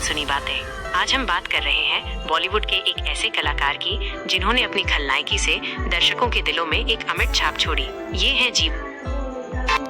अनसुनी बातें। आज हम बात कर रहे हैं बॉलीवुड के एक ऐसे कलाकार की जिन्होंने अपनी खलनायकी से दर्शकों के दिलों में एक अमिट छाप छोड़ी। ये है जीवन।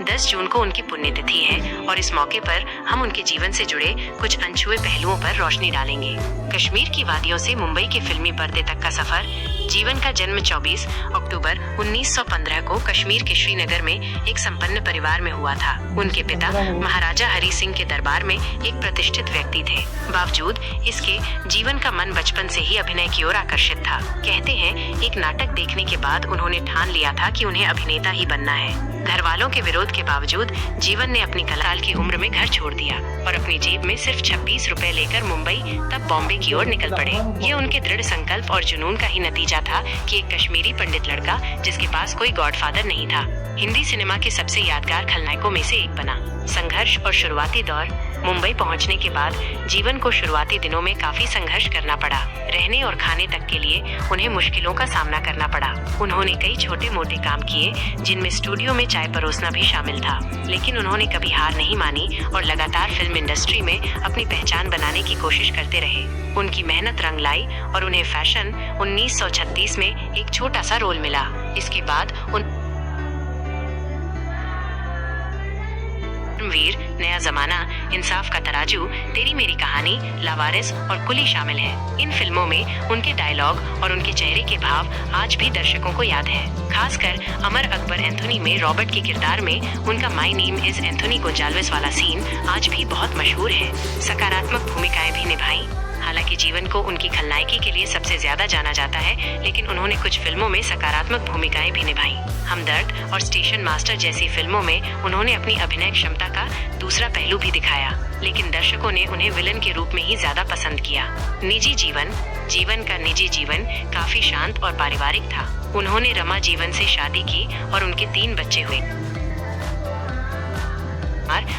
10 जून को उनकी पुण्यतिथि है और इस मौके पर हम उनके जीवन से जुड़े कुछ अनछुए पहलुओं पर रोशनी डालेंगे। कश्मीर की वादियों से मुंबई के फिल्मी पर्दे तक का सफर। जीवन का जन्म 24 अक्टूबर 1915 को कश्मीर के श्रीनगर में एक संपन्न परिवार में हुआ था। उनके पिता महाराजा हरि सिंह के दरबार में एक प्रतिष्ठित व्यक्ति थे। बावजूद इसके जीवन का मन बचपन से ही अभिनय की ओर आकर्षित था। कहते हैं एक नाटक देखने के बाद उन्होंने ठान लिया था कि उन्हें अभिनेता ही बनना है। घर वालों के विरोध के बावजूद जीवन ने अपनी कलाल की उम्र में घर छोड़ दिया और अपनी जेब में सिर्फ 26 रुपए लेकर मुंबई तब बॉम्बे की ओर निकल पड़े। ये उनके दृढ़ संकल्प और जुनून का ही नतीजा था कि एक कश्मीरी पंडित लड़का जिसके पास कोई गॉडफादर नहीं था, हिंदी सिनेमा के सबसे यादगार खलनायकों में से एक बना। संघर्ष और शुरुआती दौर। मुंबई पहुंचने के बाद जीवन को शुरुआती दिनों में काफी संघर्ष करना पड़ा। रहने और खाने तक के लिए उन्हें मुश्किलों का सामना करना पड़ा। उन्होंने कई छोटे मोटे काम किए जिनमें स्टूडियो में चाय परोसना भी शामिल था, लेकिन उन्होंने कभी हार नहीं मानी और लगातार फिल्म इंडस्ट्री में अपनी पहचान बनाने की कोशिश करते रहे। उनकी मेहनत रंग लाई और उन्हें फैशन 1936 में एक छोटा सा रोल मिला। इसके बाद वीर, नया जमाना, इंसाफ का तराजू, तेरी मेरी कहानी, लावारिस और कुली शामिल हैं। इन फिल्मों में उनके डायलॉग और उनके चेहरे के भाव आज भी दर्शकों को याद है। खासकर अमर अकबर एंथोनी में रॉबर्ट के किरदार में उनका my name is Anthony Gonsalves वाला सीन आज भी बहुत मशहूर है। सकारात्मक भूमिकाएं भी निभाई। हालांकि जीवन को उनकी खलनायकी के लिए सबसे ज्यादा जाना जाता है, लेकिन उन्होंने कुछ फिल्मों में सकारात्मक भूमिकाएं भी निभाई। हमदर्द और स्टेशन मास्टर जैसी फिल्मों में उन्होंने अपनी अभिनय क्षमता का दूसरा पहलू भी दिखाया, लेकिन दर्शकों ने उन्हें विलन के रूप में ही ज्यादा पसंद किया। निजी जीवन। जीवन का निजी जीवन काफी शांत और पारिवारिक था। उन्होंने रमा जीवन से शादी की और उनके 3 बच्चे हुए,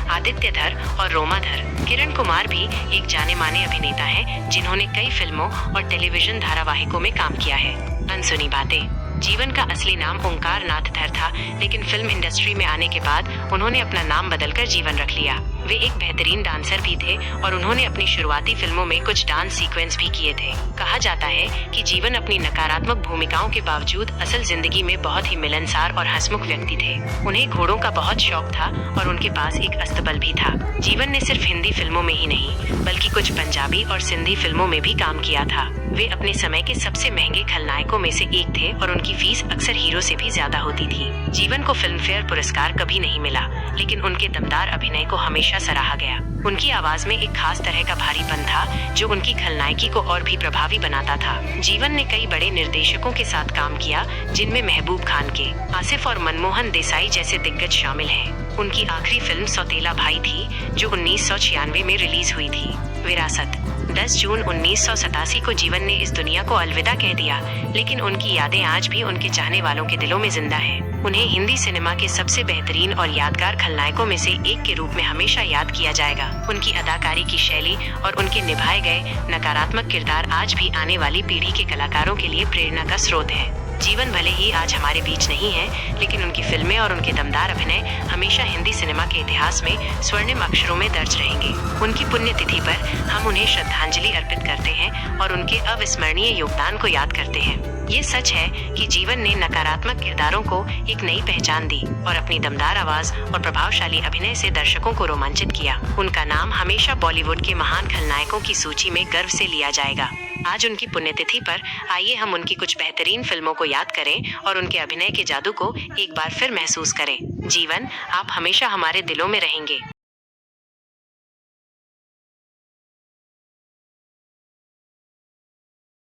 आदित्यधर और रोमाधर। किरण कुमार भी एक जाने माने अभिनेता हैं जिन्होंने कई फिल्मों और टेलीविजन धारावाहिकों में काम किया है। अनसुनी बातें। जीवन का असली नाम ओंकार नाथ धर था, लेकिन फिल्म इंडस्ट्री में आने के बाद उन्होंने अपना नाम बदलकर जीवन रख लिया। वे एक बेहतरीन डांसर भी थे और उन्होंने अपनी शुरुआती फिल्मों में कुछ डांस सीक्वेंस भी किए थे। कहा जाता है कि जीवन अपनी नकारात्मक भूमिकाओं के बावजूद असल जिंदगी में बहुत ही मिलनसार और हंसमुख व्यक्ति थे। उन्हें घोड़ों का बहुत शौक था और उनके पास एक अस्तबल भी था। जीवन ने सिर्फ हिंदी फिल्मों में ही नहीं, बल्कि कुछ पंजाबी और सिंधी फिल्मों में भी काम किया था। वे अपने समय के सबसे महंगे खलनायकों में से एक थे और उनकी फीस अक्सर हीरो से भी ज्यादा होती थी। जीवन को फिल्म फेयर पुरस्कार कभी नहीं मिला, लेकिन उनके दमदार अभिनय को हमेशा सराहा गया। उनकी आवाज में एक खास तरह का भारीपन था जो उनकी खलनायकी को और भी प्रभावी बनाता था। जीवन ने कई बड़े निर्देशकों के साथ काम किया, जिनमें महबूब खान के, आसिफ और मनमोहन देसाई जैसे दिग्गज शामिल हैं। उनकी आखिरी फिल्म सौतेला भाई थी, जो 1996 में रिलीज हुई थी। विरासत। 10 जून 1987 को जीवन ने इस दुनिया को अलविदा कह दिया, लेकिन उनकी यादें आज भी उनके चाहने वालों के दिलों में जिंदा हैं। उन्हें हिंदी सिनेमा के सबसे बेहतरीन और यादगार खलनायकों में से एक के रूप में हमेशा याद किया जाएगा। उनकी अदाकारी की शैली और उनके निभाए गए नकारात्मक किरदार आज भी आने वाली पीढ़ी के कलाकारों के लिए प्रेरणा का स्रोत है। जीवन भले ही आज हमारे बीच नहीं है, लेकिन उनकी फिल्में और उनके दमदार अभिनय हमेशा हिंदी सिनेमा के इतिहास में स्वर्णिम अक्षरों में दर्ज रहेंगे। उनकी पुण्यतिथि पर हम उन्हें श्रद्धांजलि अर्पित करते हैं और उनके अविस्मरणीय योगदान को याद करते हैं। ये सच है कि जीवन ने नकारात्मक किरदारों को एक नई पहचान दी और अपनी दमदार आवाज और प्रभावशाली अभिनय से दर्शकों को रोमांचित किया। उनका नाम हमेशा बॉलीवुड के महान खलनायकों की सूची में गर्व से लिया जाएगा। आज उनकी पुण्यतिथि पर आइए हम उनकी कुछ बेहतरीन फिल्मों को याद करें और उनके अभिनय के जादू को एक बार फिर महसूस करें। जीवन, आप हमेशा हमारे दिलों में रहेंगे।